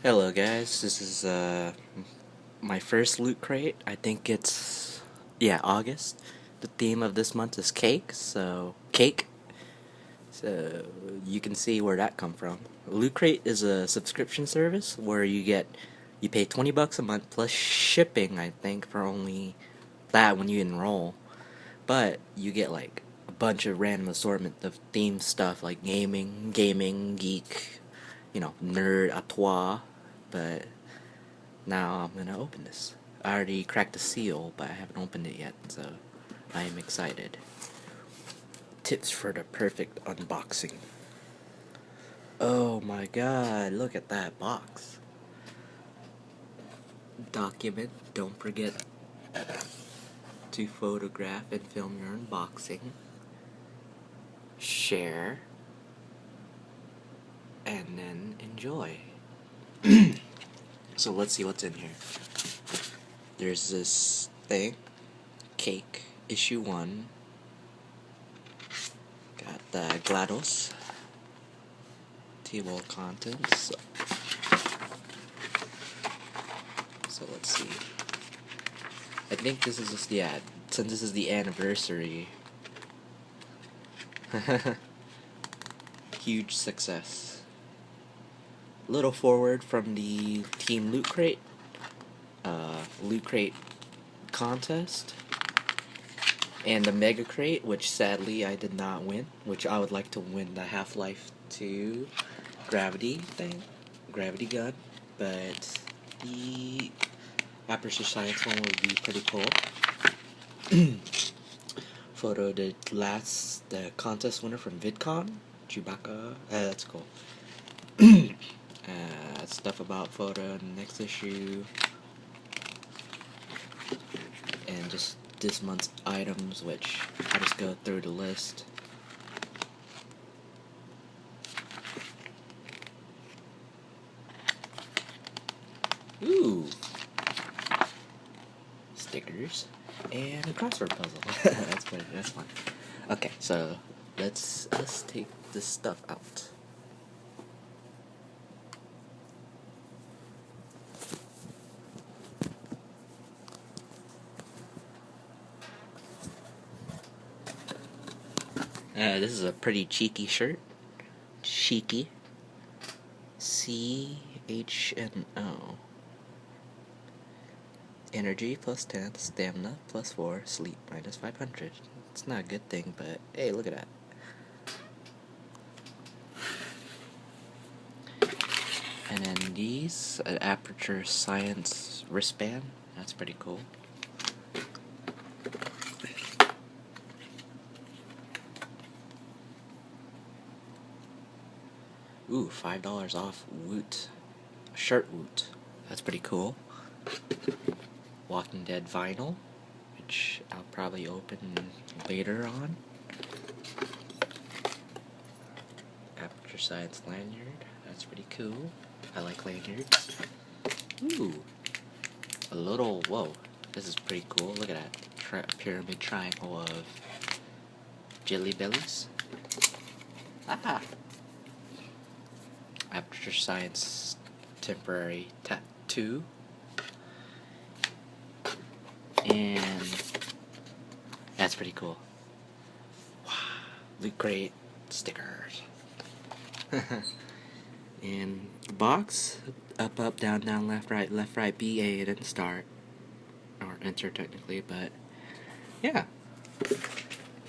Hello guys, this is my first loot crate. I think it's August. The theme of this month is cake, so cake. So you can see where that come from. Loot Crate is a subscription service where you pay $20 a month plus shipping, I think, for only that when you enroll. But you get like a bunch of random assortment of themed stuff like gaming, geek, nerd à toi. But now I'm gonna open this. I already cracked the seal, but I haven't opened it yet, so I am excited. Tips for the perfect unboxing. Oh my god, look at that box. Document, don't forget to photograph and film your unboxing. Share, and then enjoy. So let's see what's in here. There's this thing, cake, issue 1. Got the GLaDOS table of contents. So let's see. I think this is just, since this is the anniversary. Huge success. Little forward from the Team Lootcrate contest. And the Mega Crate, which sadly I did not win, which I would like to win the Half-Life 2 gravity gun, but the Aperture Science one would be pretty cool. Photo the contest winner from VidCon, Chewbacca, that's cool. Stuff about photo in the next issue, and just this month's items, which I'll just go through the list. Ooh, stickers and a crossword puzzle. That's fun. Okay, so let's take this stuff out. This is a pretty cheeky shirt. Cheeky. CHNO. Energy plus 10, stamina plus 4, sleep minus 500. It's not a good thing, but hey, look at that. And then these, an Aperture Science wristband. That's pretty cool. Ooh, $5 off Woot. Shirt Woot. That's pretty cool. Walking Dead vinyl, which I'll probably open later on. Aperture Science lanyard. That's pretty cool. I like lanyards. Ooh. Whoa. This is pretty cool. Look at that. Pyramid triangle of Jelly Bellies. Ah! Aperture Science temporary tattoo. And that's pretty cool. Wow. Loot Crate stickers. And the box, up, down, left, right, B, A, then start. Or enter technically, but yeah.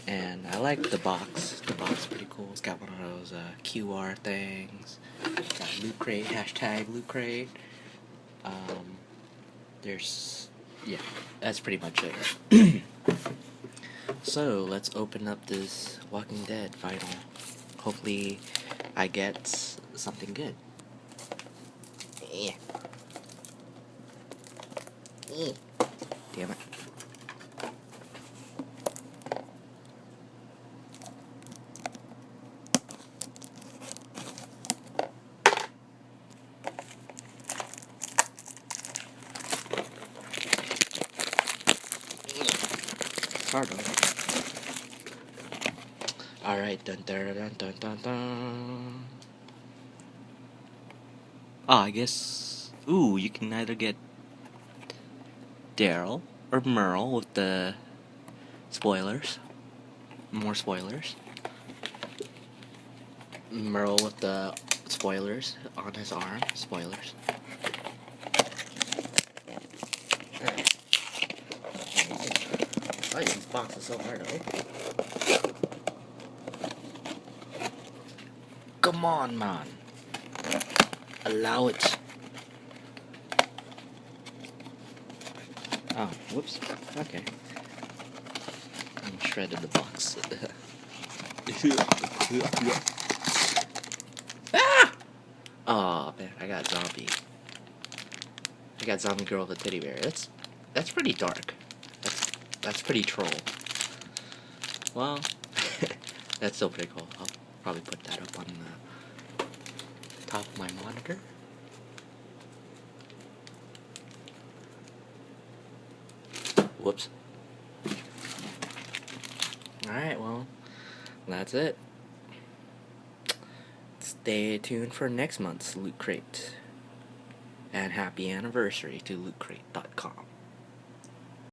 And I like the box. The box is pretty cool. It's got one of those QR things. Got Loot Crate, hashtag Loot Crate. That's pretty much it. So let's open up this Walking Dead vinyl. Hopefully I get something good. Yeah. Damn it. Hard on. Alright, dun dun dun dun dun dun. Oh, I guess. Ooh, you can either get Daryl or Merle with the spoilers. More spoilers. Merle with the spoilers on his arm. Spoilers. Why is this box so hard to open? Come on, man. Allow it. Oh, whoops. Okay. I shredded the box. Ah! Oh man, I got zombie. I got zombie girl with a teddy bear. That's pretty dark. That's pretty troll. Well, that's still pretty cool. I'll probably put that up on the top of my monitor. Whoops. Alright, well, that's it. Stay tuned for next month's Loot Crate. And happy anniversary to lootcrate.com.